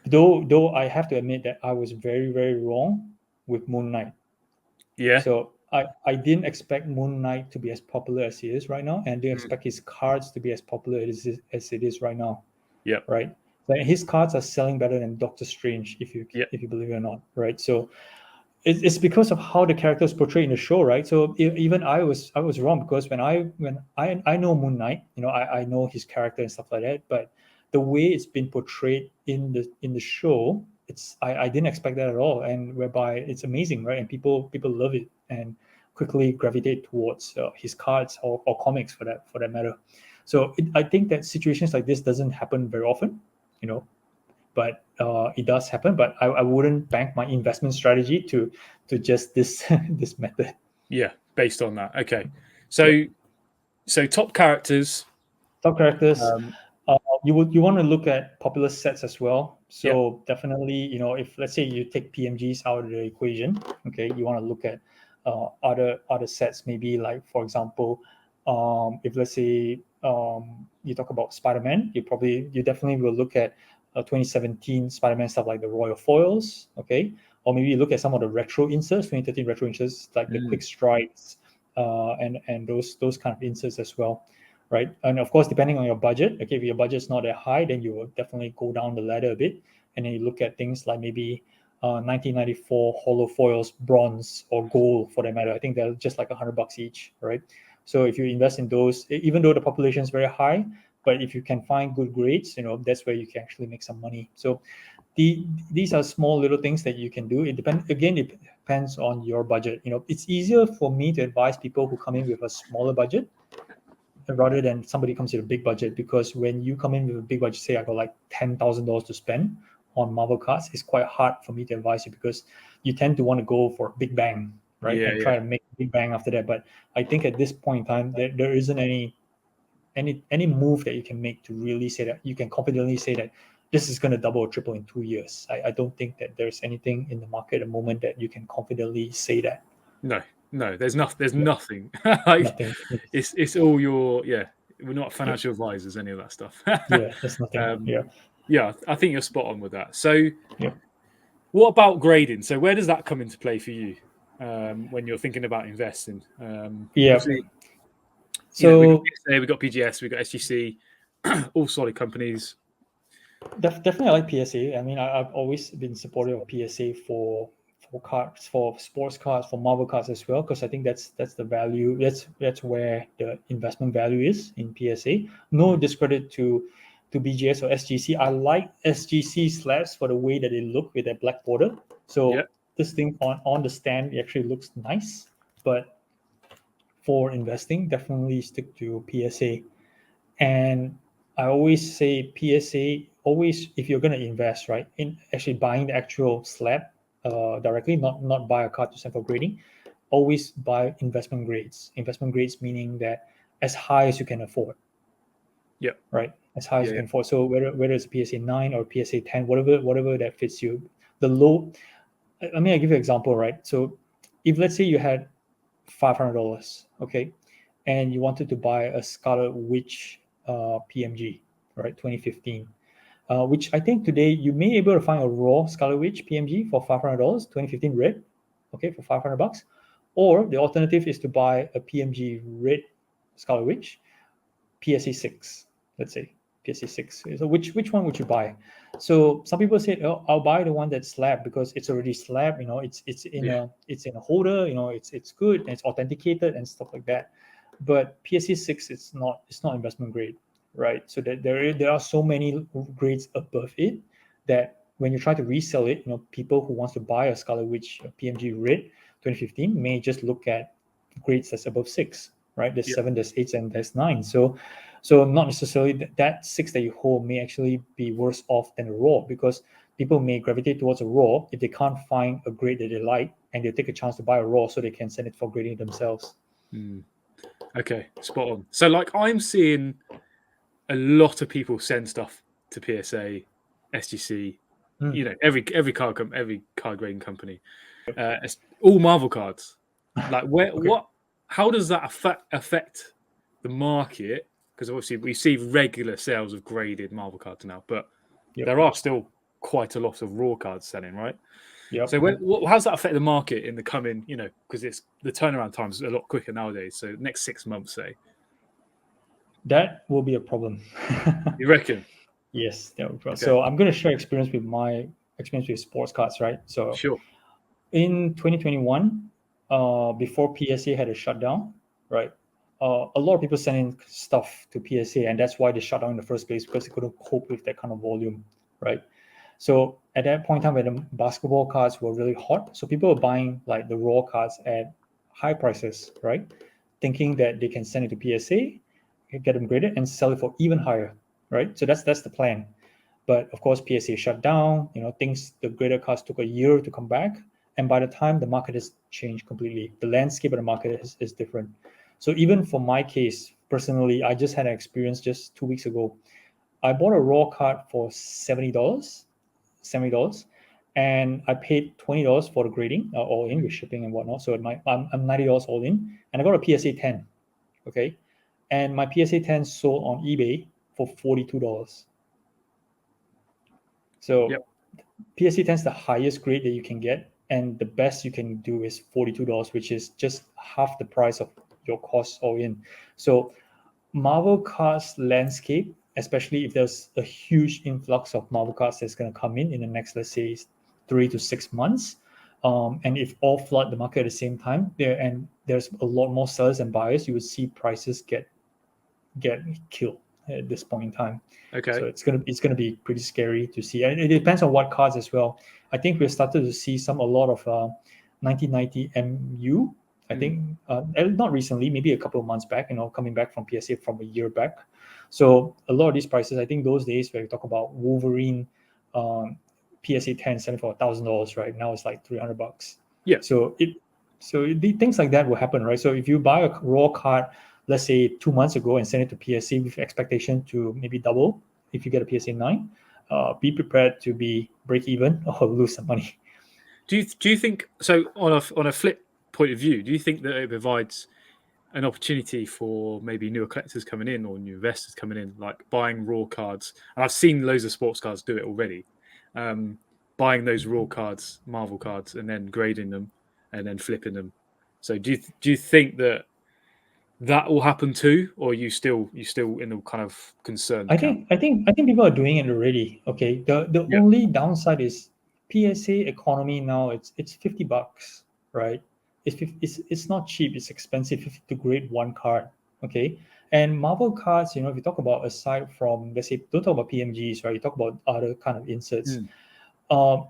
Though I have to admit that I was very, very wrong with Moon Knight. Yeah. So I didn't expect Moon Knight to be as popular as he is right now, and didn't expect his cards to be as popular as it is right now. Yeah. Right. Like his cards are selling better than Doctor Strange, if you believe it or not. Right. So it's because of how the characters portrayed in the show, right? So even I was wrong because when I know Moon Knight, I know his character and stuff like that, but the way it's been portrayed in the show, I didn't expect that at all, and whereby it's amazing, right? And people love it and quickly gravitate towards his cards or comics for that matter. So I think that situations like this doesn't happen very often, but it does happen. But I wouldn't bank my investment strategy to just this this method. Yeah, based on that. Okay, so top characters. Top characters. You want to look at popular sets as well. So definitely, if let's say you take PMGs out of the equation, okay, you want to look at other sets. Maybe like, for example, if let's say you talk about Spider-Man, you definitely will look at 2017 Spider-Man stuff like the Royal Foils, okay, or maybe you look at some of the retro inserts, 2013 retro inserts like the Quick Strikes, and those kind of inserts as well. Right. And of course, depending on your budget, okay, if your budget's not that high, then you will definitely go down the ladder a bit. And then you look at things like maybe 1994 holo foils, bronze or gold for that matter. I think they're just like $100 each, right? So if you invest in those, even though the population is very high, but if you can find good grades, that's where you can actually make some money. So these are small little things that you can do. It depends on your budget. It's easier for me to advise people who come in with a smaller budget rather than somebody comes with a big budget, because when you come in with a big budget, say I got like $10,000 to spend on Marvel cards, it's quite hard for me to advise you because you tend to want to go for a big bang, right? And try to make a big bang after that. But I think at this point in time, there isn't any move that you can make to really say that you can confidently say that this is going to double or triple in 2 years. I don't think that there's anything in the market at the moment that you can confidently say that. No, there's nothing. There's nothing. Like, nothing. It's all your We're not financial advisors, any of that stuff. There's nothing. I think you're spot on with that. So, what about grading? So, where does that come into play for you when you're thinking about investing? So we got PGS, we got SGC, all solid companies. Definitely, I like PSA. I mean, I've always been supportive of PSA for cards, for sports cards, for Marvel cards as well, because I think that's the value. That's where the investment value is in PSA. No discredit to BGS or SGC. I like SGC slabs for the way that they look with that black border. So this thing on the stand, it actually looks nice. But for investing, definitely stick to PSA. And I always say PSA, always, if you're going to invest, in actually buying the actual slab directly, not buy a card to send for grading, always buy investment grades. Investment grades meaning that as high as you can afford. Yeah. Right, as high as you can afford. So whether it's PSA 9 or PSA 10, whatever that fits you. The low. I mean, I give you an example, right? So if let's say you had $500, okay, and you wanted to buy a Scarlet Witch PMG, right, 2015, which I think today you may be able to find a raw Scarlet Witch PMG for $500, 2015 red, okay, for $500. Or the alternative is to buy a PMG red Scarlet Witch, PSA 6, let's say PSA 6. So which one would you buy? So some people say, oh, I'll buy the one that's slabbed because it's already slabbed. It's in a holder. It's good and it's authenticated and stuff like that. But PSA 6, it's not investment grade, right? So that there are so many grades above it that when you try to resell it, people who wants to buy a Scarlet Witch PMG red 2015 may just look at grades that's above 6, right? There's 7, there's 8, and there's 9. So not necessarily that 6 that you hold may actually be worse off than a raw, because people may gravitate towards a raw if they can't find a grade that they like, and they'll take a chance to buy a raw so they can send it for grading themselves. Okay, spot on. So like I'm seeing a lot of people send stuff to PSA, SGC, every card grading company, all Marvel cards. Like how does that affect the market? Because obviously we see regular sales of graded Marvel cards now, but there are still quite a lot of raw cards selling, right? Yep. So how does that affect the market in the coming, because it's the turnaround time is a lot quicker nowadays. So next 6 months, say. That will be a problem. You reckon? Yes, that will be. Okay. So I'm going to share my experience with sports cards, right? So sure. In 2021, before PSA had a shutdown, right? A lot of people sent in stuff to PSA, and that's why they shut down in the first place, because they couldn't cope with that kind of volume, right? So at that point in time, when the basketball cards were really hot, so people were buying like the raw cards at high prices, right? Thinking that they can send it to PSA, get them graded, and sell it for even higher, right? So that's the plan. But of course, PSA shut down. The graded cards took a year to come back, and by the time the market has changed completely, the landscape of the market is different. So even for my case, personally, I just had an experience just 2 weeks ago. I bought a raw card for $70, and I paid $20 for the grading, all in with shipping and whatnot. So I'm $90 all in, and I got a PSA 10, okay? And my PSA 10 sold on eBay for $42. So PSA 10 is the highest grade that you can get, and the best you can do is $42, which is just half the price of your cost all in. So Marvel cards landscape, especially if there's a huge influx of Marvel cards that's going to come in the next, let's say, 3 to 6 months, and if all flood the market at the same time, there's a lot more sellers and buyers, you would see prices get killed at this point in time. Okay. So it's gonna be pretty scary to see, and it depends on what cards as well. I think we've started to see a lot of 1990 MU. I think not recently, maybe a couple of months back, coming back from PSA from a year back. So a lot of these prices, I think those days where we talk about Wolverine, PSA 10 selling for $1,000, right now it's like $300. Yeah. So things like that will happen, right? So if you buy a raw card, let's say 2 months ago, and send it to PSA with expectation to maybe double if you get a PSA 9, be prepared to be break even or lose some money. Do you think so? On a flip point of view, do you think that it provides an opportunity for maybe newer collectors coming in or new investors coming in, like buying raw cards? And I've seen loads of sports cards do it already. Buying those raw cards, Marvel cards, and then grading them and then flipping them. So do you think that will happen too, or are you still in the kind of concerned camp? I think people are doing it already. Okay. The only downside is PSA economy now. It's $50, right? It's not cheap. It's expensive to grade one card. Okay. And Marvel cards, if you talk about, aside from, let's say, don't talk about PMGs, right? You talk about other kind of inserts.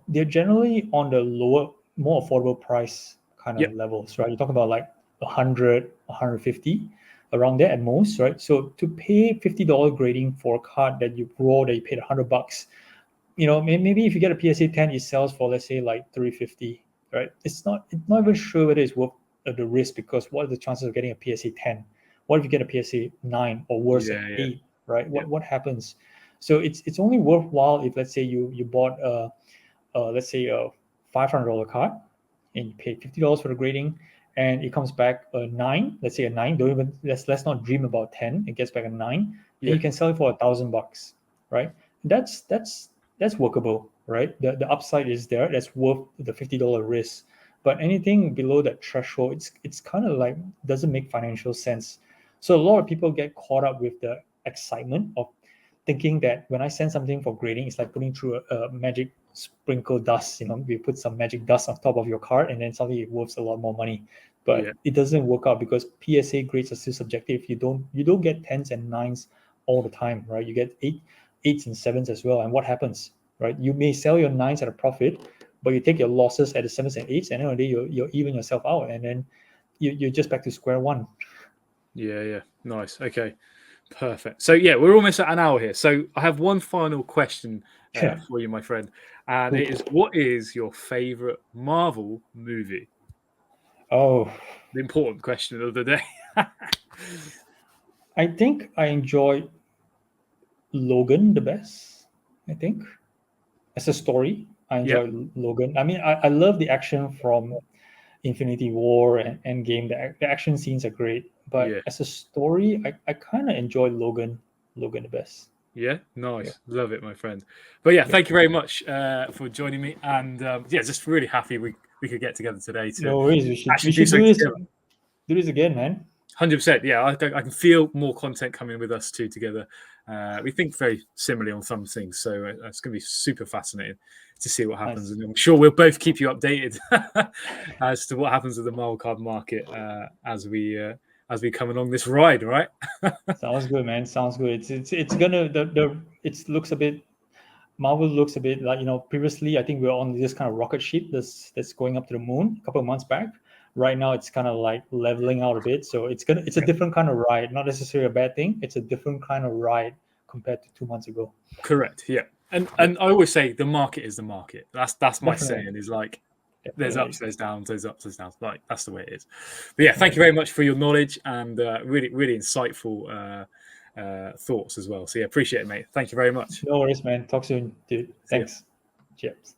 They're generally on the lower, more affordable price kind of levels, right? You talk about like 100, 150, around there at most, right? So to pay $50 grading for a card that you paid $100, maybe if you get a PSA 10, it sells for, let's say, like $350, right? It's not even sure whether it's worth the risk, because what are the chances of getting a PSA 10? What if you get a PSA 9 or worse, Yeah, an yeah. 8, right? Yeah. What happens? So it's only worthwhile if, let's say, you bought let's say a $500 card and you paid $50 for the grading, and it comes back a 9, let's say a 9. Don't even let's not dream about 10. It gets back a 9. Then Yeah. you can sell it for $1,000, right? That's workable, right? The upside is there. That's worth the $50 risk. But anything below that threshold, it's kind of like doesn't make financial sense. So a lot of people get caught up with the excitement of thinking that when I send something for grading, it's like putting through a magic sprinkle dust. We put some magic dust on top of your card, and then suddenly it worth a lot more money. But Yeah. it doesn't work out because PSA grades are still subjective. You don't get 10s and 9s all the time, right? You get 8s and 7s as well. And what happens, right? You may sell your 9s at a profit, but you take your losses at the 7s and 8s, and then the day you're even yourself out, and then you're just back to square one. Yeah. Nice. Okay. Perfect. So yeah, we're almost at an hour here. So I have one final question Yeah. for you, my friend, and Cool. it is: what is your favorite Marvel movie? Oh, The important question of the day. I think I enjoy Logan the best. I think as a story, I Yeah. enjoy Logan. I mean, I love the action from Infinity War and Endgame. The action scenes are great, but Yeah. as a story, I kind of enjoy Logan the best. Yeah. Yeah. Nice. Love it, my friend. But yeah, Yeah. thank you very much for joining me, and yeah, just really happy we could get together today to No worries. We should actually we do should something together. do this again, man. 100%. Yeah, I can feel more content coming with us two together. We think very similarly on some things, so it's going to be super fascinating to see what happens, Nice. and I'm sure we'll both keep you updated as to what happens with the marble card market as we come along this ride. Right? Sounds good, man. Sounds good. It's gonna the it looks a bit Marvel looks a bit like, previously I think we were on this kind of rocket ship that's going up to the moon a couple of months back. Right now it's kind of like leveling out a bit. So it's a different kind of ride, not necessarily a bad thing. It's a different kind of ride compared to 2 months ago. Correct. Yeah. And Yeah, I always say the market is the market. That's my definitely. saying. Is like there's Definitely. ups, there's downs, there's ups, there's downs. Like that's the way it is. But yeah, thank Right. you very much for your knowledge and really insightful thoughts as well. So yeah, appreciate it, mate. Thank you very much. No worries, man. Talk soon, dude. See ya. Thanks. Cheers.